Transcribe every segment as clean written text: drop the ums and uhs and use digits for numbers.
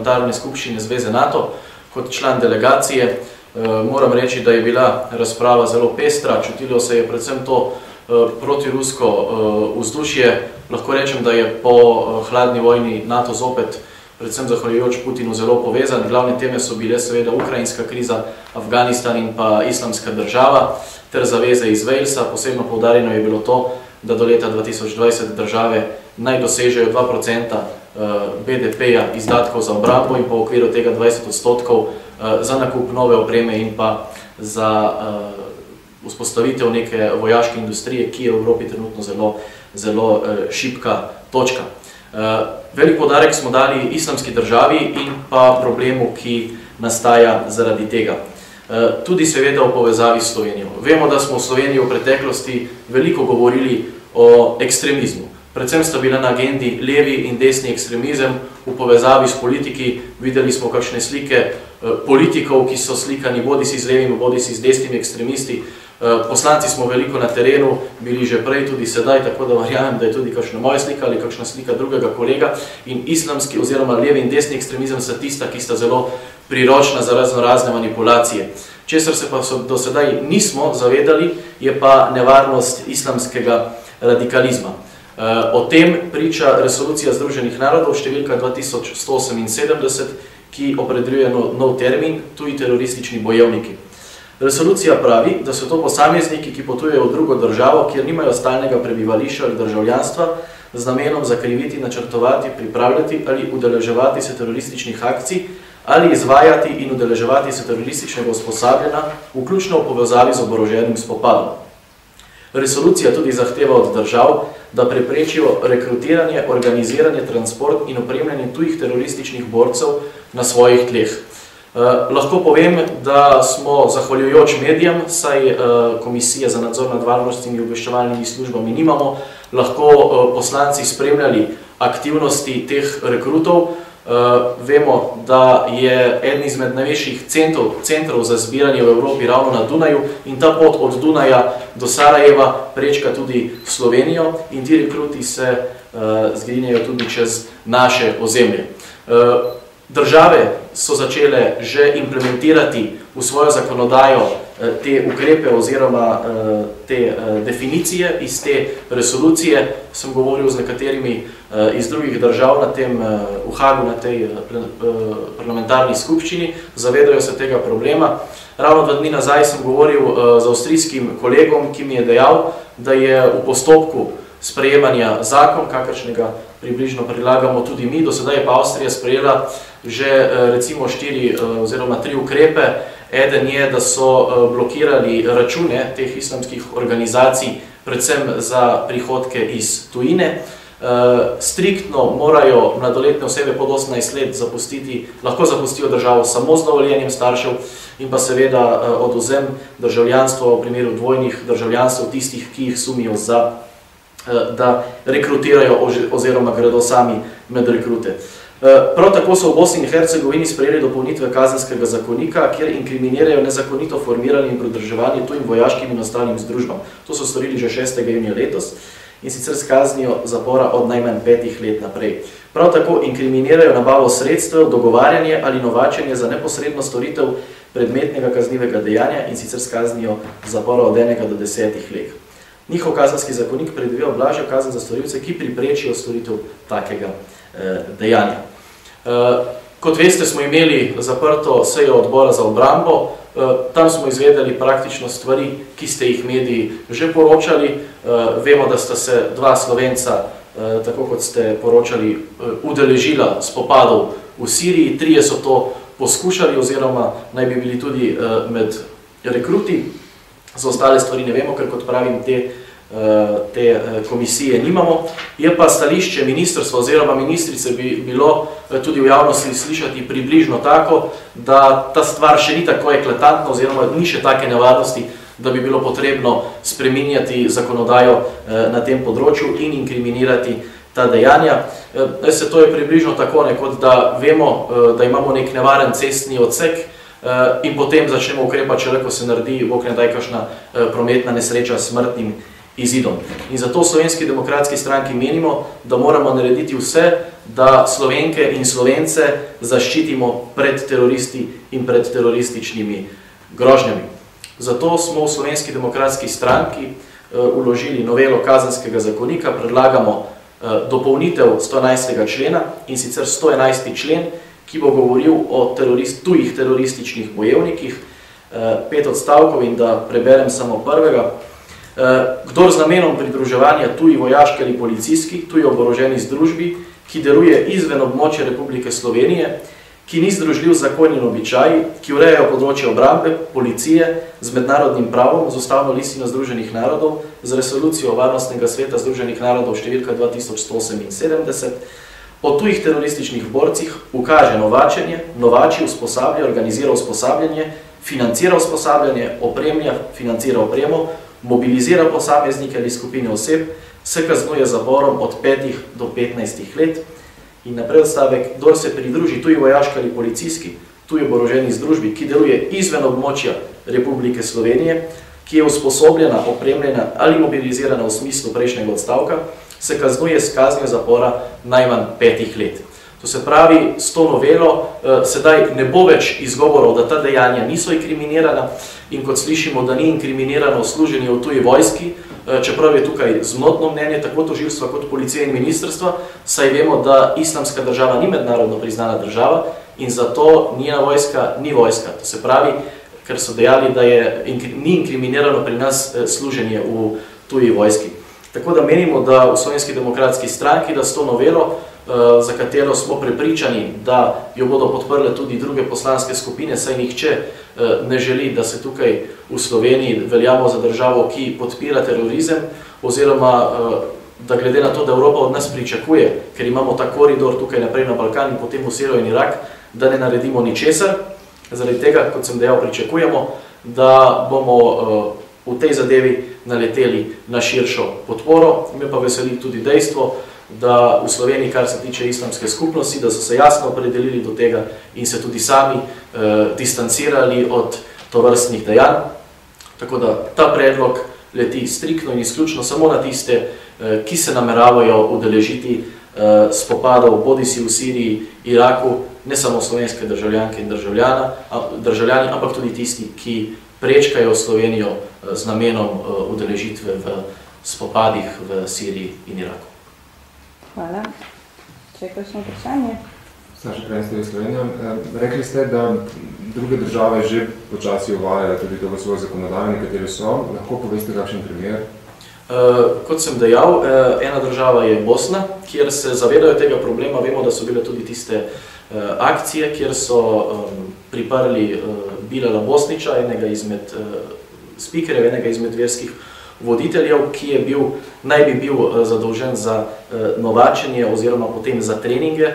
parlamentarne skupščine Zveze NATO kot član delegacije. Moram reči, da je bila razprava zelo pestra, čutilo se je predvsem to protirusko vzdušje. Lahko rečem, da je po hladni vojni NATO zopet, predvsem zahvaljujoč Putinu, zelo povezan. Glavne teme so bile seveda ukrajinska kriza, Afganistan in pa islamska država ter zaveze iz Walesa. Posebno poudarjeno je bilo to, da do leta 2020 države naj dosežejo 2% BDP-ja izdatkov za obrambo in po okviru tega 20% za nakup nove opreme in pa za vzpostavitev neke vojaške industrije, ki je v Evropi trenutno zelo šibka točka. Velik poudarek smo dali islamski državi in pa problemu, ki nastaja zaradi tega. Tudi seveda v povezavi s Slovenijo. Vemo, da smo v Sloveniji v preteklosti veliko govorili o ekstremizmu. Predvsem sta bila na agendi levi in desni ekstremizem v povezavi s politiki. Videli smo kakšne slike politikov, ki so slikani bodisi z levimi, bodisi z desnimi ekstremisti. Poslanci smo veliko na terenu, bili že prej, tudi sedaj, tako da verjamem, da je tudi kakšna moja slika ali kakšna slika drugega kolega. In islamski oziroma levi in desni ekstremizem sta tista, ki sta zelo priročna za razne manipulacije. Česar se pa do sedaj nismo zavedali, je pa nevarnost islamskega radikalizma. O tem priča resolucija Združenih narodov številka 2178, ki opredeljuje nov termin, tuji teroristični bojevniki. Resolucija pravi, da so to posamezniki, ki potujejo v drugo državo, kjer nimajo stalnega prebivališča ali državljanstva, z namenom zakriviti, načrtovati, pripravljati ali udeleževati se terorističnih akcij ali izvajati in udeleževati se terorističnega usposabljanja, vključno v povezavi z oboroženim spopadom. Resolucija tudi zahteva od držav, da preprečijo rekrutiranje, organiziranje, transport in opremljanje tujih terorističnih borcev na svojih tleh. Lahko povem, da smo zahvaljujoč medijem, saj Komisije za nadzor nad varnostnimi in obveščevalnimi službami nimamo, lahko poslanci spremljali aktivnosti teh rekrutov. Vemo, da je eden izmed največjih centrov za zbiranje v Evropi ravno na Dunaju in ta pot od Dunaja do Sarajeva prečka tudi Slovenijo in ti rekruti se zgrinjajo tudi čez naše ozemlje. Države so začele že implementirati v svojo zakonodajo te ukrepe oziroma te definicije iz te resolucije. Sem govoril z nekaterimi iz drugih držav v Hagu na tej parlamentarni skupščini, zavedajo se tega problema. Ravno 2 dni nazaj sem govoril z avstrijskim kolegom, ki mi je dejal, da je v postopku sprejemanja zakon, kakršnega približno prilagamo tudi mi. Do sedaj je pa Avstrija sprejela že recimo 4 oziroma 3 ukrepe. Eden je, da so blokirali račune teh islamskih organizacij, predvsem za prihodke iz tujine. Striktno morajo mladoletne osebe pod 18 let lahko zapustijo državo samo z dovoljenjem staršev in pa seveda odvzem državljanstva v primeru dvojnih državljanstv tistih, ki jih sumijo da rekrutirajo oziroma gredo sami med rekrute. Prav tako so v Bosni in Hercegovini sprejeli dopolnitve kazenskega zakonika, kjer inkriminirajo nezakonito formiranje in pridrževanje tujim vojaškim in ostalim združbam. To so storili že 6. junija letos in sicer s kaznijo zapora od najmanj 5 let naprej. Prav tako inkriminirajo nabavo sredstev, dogovarjanje ali novačenje za neposredno storitev predmetnega kaznivega dejanja in sicer s kaznijo zapora od 1 do 10 let. Njihov kazenski zakonik predvideva blažjo kazen za storilce, ki priprečijo storitev takega dejanja. Kot veste, smo imeli zaprto sejo odbora za obrambo. Tam smo izvedeli praktično stvari, ki ste jih mediji že poročali. Vemo, da sta se 2 Slovenca, tako kot ste poročali, udeležila spopadov v Siriji. 3 so to poskušali oziroma naj bi bili tudi med rekruti. Za ostale stvari ne vemo, ker kot pravim, te komisije nimamo. Je pa stališče ministrstva oziroma ministrice bilo tudi v javnosti slišati približno tako, da ta stvar še ni tako eklatantna oziroma ni še take nevarnosti, da bi bilo potrebno spreminjati zakonodajo na tem področju in inkriminirati ta dejanja. To je približno tako, kot da vemo, da imamo nek nevaren cestni odsek in potem začnemo ukrepati, če ko se naredi, bog ne daj, kakšna prometna nesreča s smrtnim izidom. In zato v Slovenski demokratski stranki menimo, da moramo narediti vse, da Slovenke in Slovence zaščitimo pred teroristi in pred terorističnimi grožnjami. Zato smo v Slovenski demokratski stranki vložili novelo kazenskega zakonika, predlagamo dopolnitev 111. člena in sicer 111. člen, ki bo govoril o tujih terorističnih bojevnikih, 5 odstavkov in da preberem samo prvega. Kdor z namenom pridruževanja tuji vojaški ali policijski, tuji oboroženi združbi, ki deluje izven območja Republike Slovenije, ki ni združljiv z zakoni in običaji, ki urejajo področje obrambe, policije, z mednarodnim pravom, z ustavno listino Združenih narodov, z resolucijo Varnostnega sveta Združenih narodov številka 2178, o tujih terorističnih borcih ukaže novačenje, novači, usposablja, organizira usposabljanje, financira usposabljanje, opremlja, financira opremo, mobilizira posameznike ali skupine oseb, se kaznuje zaporom od 5 do 15 let. In naprej odstavek, kdor se pridruži tuji vojaški ali policijski, tuji oboroženi združbi, ki deluje izven območja Republike Slovenije, ki je usposobljena, opremljena ali mobilizirana v smislu prejšnjega odstavka, se kaznuje s kaznijo zapora najmanj 5 let. To se pravi, s to novelo sedaj ne bo več izgovorov, da ta dejanja niso inkriminirana in kot slišimo, da ni inkriminirano služenje v tuji vojski, čeprav je tukaj zmotno mnenje tako tožilstva kot policije in ministrstva, saj vemo, da Islamska država ni mednarodno priznana država in zato njena vojska ni vojska. To se pravi, ker so dejali, da ni inkriminirano pri nas služenje v tuji vojski. Tako da menimo, da v Slovenski demokratski stranki, da s to novelo, za katero smo prepričani, da jo bodo podprle tudi druge poslanske skupine, saj nihče ne želi, da se tukaj v Sloveniji veljamo za državo, ki podpira terorizem, oziroma da glede na to, da Evropa od nas pričakuje, ker imamo ta koridor tukaj naprej na Balkan in potem v Sirijo in Irak, da ne naredimo ničesar. Zaradi tega, kot sem dejal, pričakujemo, da bomo v tej zadevi naleteli na širšo podporo. Me pa veseli tudi dejstvo, da v Sloveniji, kar se tiče islamske skupnosti, da so se jasno opredelili do tega in se tudi sami distancirali od tovrstnih dejanj. Tako da ta predlog leti striktno in izključno samo na tiste, ki se nameravajo udeležiti spopadov bodisi v Siriji, Iraku, ne samo slovenske državljanke in državljani, ampak tudi tisti, ki prečkajo Slovenijo z namenom udeležitve v spopadih v Siriji in Iraku. Hvala. Če je kakšno vprašanje? Saša Krajnstev iz Slovenije. Rekli ste, da druge države že počasi uvajajo tudi to v svojo zakonodajo, nekatere so. Lahko poveste kakšen primer? Kot sem dejal, ena država je Bosna, kjer se zavedajo tega problema. Vemo, da so bile tudi tiste akcije, kjer so priprli Bilala Bosniča, enega izmed spikerjev, enega izmed verskih voditeljev, ki naj bi bil zadolžen za novačenje oziroma potem za treninge,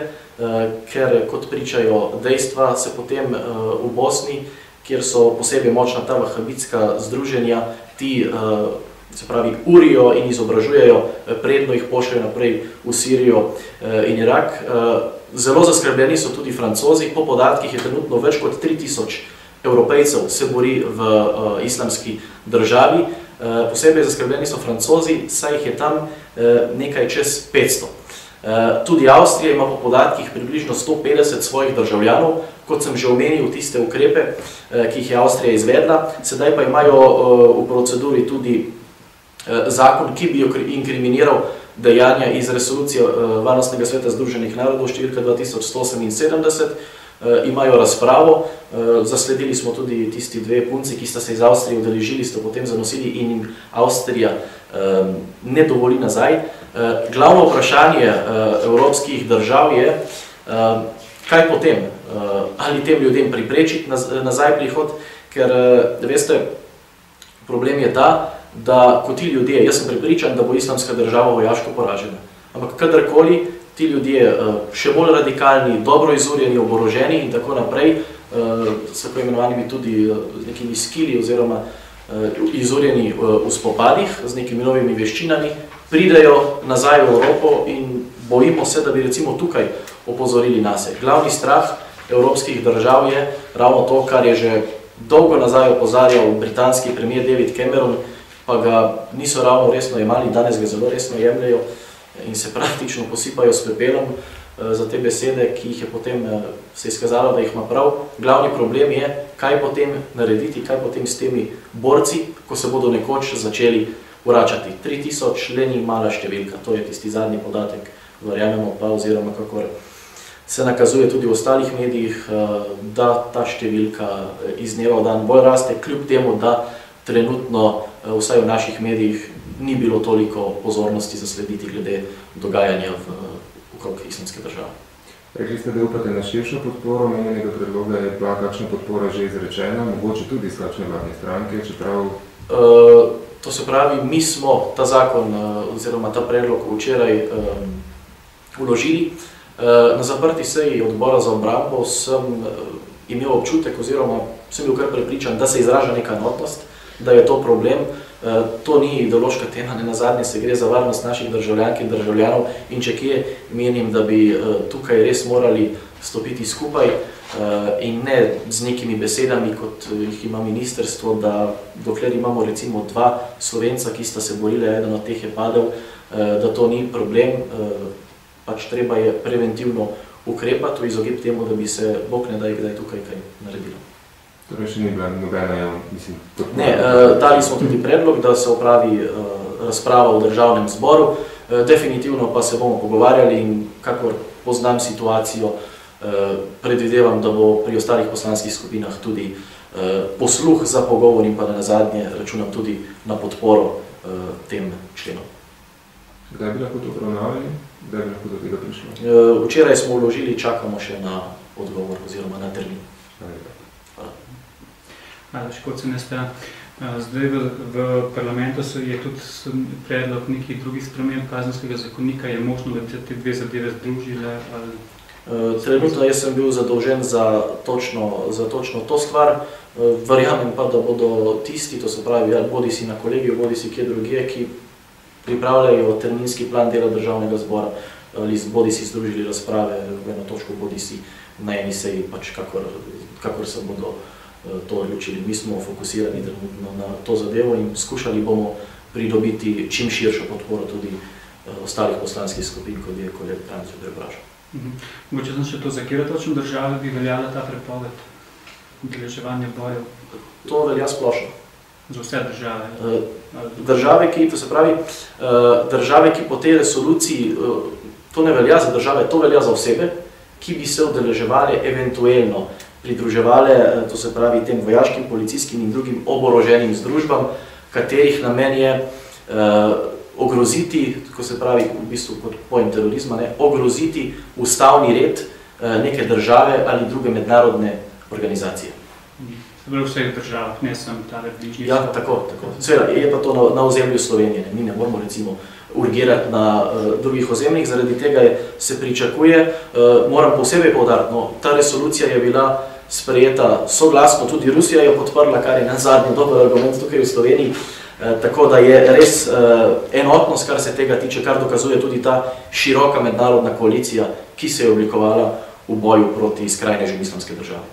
ker kot pričajo dejstva, se potem v Bosni, kjer so posebej močna ta vahabitska združenja, ti se pravi urijo in izobražujejo, predno jih pošljajo naprej v Sirijo in Irak. Zelo zaskrbljeni so tudi Francozi, po podatkih je trenutno več kot 3000 Evropejcev se bori v islamski državi. Posebej zaskrbljeni so Francozi, saj jih je tam nekaj čez 500. Tudi Avstrija ima po podatkih približno 150 svojih državljanov, kot sem že omenil tiste ukrepe, ki jih je Avstrija izvedla. Sedaj pa imajo v proceduri tudi zakon, ki bi inkriminiral dejanja iz resolucije Varnostnega sveta Združenih narodov številka 2178. Imajo razpravo, zasledili smo tudi tisti dve punci, ki sta se iz Avstrije udeležili, sta potem zanosili in jim Avstrija ne dovoli nazaj. Glavno vprašanje evropskih držav je, kaj potem, ali tem ljudem priprečiti nazaj prihod, ker, veste, problem je ta, da ko ti ljudje, jaz sem prepričan, da bo islamska država vojaško poražena, ampak kadarkoli ti ljudje še bolj radikalni, dobro izurjeni, oboroženi in tako naprej, s tako imenovanimi tudi z nekimi skili oziroma izurjeni v spopadih, z nekimi novimi veščinami, pridejo nazaj v Evropo in bojimo se, da bi recimo tukaj opozorili nase. Glavni strah evropskih držav je ravno to, kar je že dolgo nazaj opozarjal britanski premier David Cameron, pa ga niso ravno resno jemali, danes ga zelo resno jemljajo in se praktično posipajo s pepelom za te besede, ki jih je potem se izkazalo, da jih ima prav. Glavni problem je, kaj potem narediti, kaj potem s temi borci, ko se bodo nekoč začeli vračati. 3000 le ni mala številka, to je tisti zadnji podatek, verjamemo pa, oziroma kakor se nakazuje tudi v ostalih medijih, da ta številka iz dneva v dan bolj raste, kljub temu, da trenutno, vsaj v naših medijih, ni bilo toliko pozornosti zaslediti glede dogajanja okrog Islamske države. Rekli ste, da upate na širšo podporo omenjenega predloga, je bila kakšna podpora že izrečena, mogoče tudi iz kakšne vladne stranke, čeprav... To se pravi, mi smo ta zakon oziroma ta predlog včeraj vložili. Na zaprti seji odbora za obrambo sem imel občutek oziroma sem bil kar prepričan, da se izraža neka enotnost, da je to problem. To ni ideološka tema, ne nazadnje se gre za varnost naših državljank in državljanov in če kje menim, da bi tukaj res morali stopiti skupaj in ne z nekimi besedami, kot jih ima ministrstvo, da dokler imamo recimo 2 Slovenca, ki sta se borili, eden od teh je padel, da to ni problem, pač treba je preventivno ukrepati v izogib temu, da bi se Bog ne daj kdaj tukaj kaj naredilo. Torej še ni bila nobena, mislim, podpora? Ne, dali smo tudi predlog, da se opravi razprava v državnem zboru, definitivno pa se bomo pogovarjali in kakor poznam situacijo, predvidevam, da bo pri ostalih poslanskih skupinah tudi posluh za pogovor in pa na nazadnje računam tudi na podporo tem členom. Kdaj bi lahko to obravnavali? Kdaj bi lahko do tega prišlo? Včeraj smo vložili, čakamo še na odgovor oziroma na termin. Škod se ne sta. Zdaj v parlamentu je tudi predlog nekih drugih sprememb kazenskega zakonika. Je možno, da te 2 zadeve združile? Trenutno jaz sem bil zadolžen za točno to stvar. Verjamem pa, da bodo tisti, to se pravi, bodi si na kolegiju, bodi si kje drugje, ki pripravljajo terminski plan dela državnega zbora, bodi si združili razprave v eno točko, bodi si na eni seji, pač kakor se bodo to odločili. Mi smo fokusirani trenutno na to zadevo in skušali bomo pridobiti čim širšo podporo tudi ostalih poslanskih skupin, kot je kolega Kranjc preprašal. Mogoče sem še to, za kje točno države bi veljala ta prepoved udeleževanja bojev? To velja splošno. Za vse države? Države, ki po tej resoluciji, to ne velja za države, to velja za osebe, ki bi se udeleževali eventuelno pridruževale, to se pravi tem vojaškim, policijskim in drugim oboroženim združbam, katerih namen je ogroziti, ko se pravi v bistvu kot pojem terorizma, ogroziti ustavni red neke države ali druge mednarodne organizacije. Se pravi v vseh državah, ne sem tale bližnji? Ja, tako. Seveda, je pa to na ozemlju Slovenije. Mi ne moramo recimo urgirati na drugih ozemljih, zaradi tega se pričakuje. Moram posebej poudariti, ta resolucija je bila sprejeta soglasno, tudi Rusija je podprla, kar je nazadnji dober argument tukaj v Sloveniji, tako da je res enotnost, kar se tega tiče, kar dokazuje tudi ta široka mednarodna koalicija, ki se je oblikovala v boju proti skrajnežim islamske države.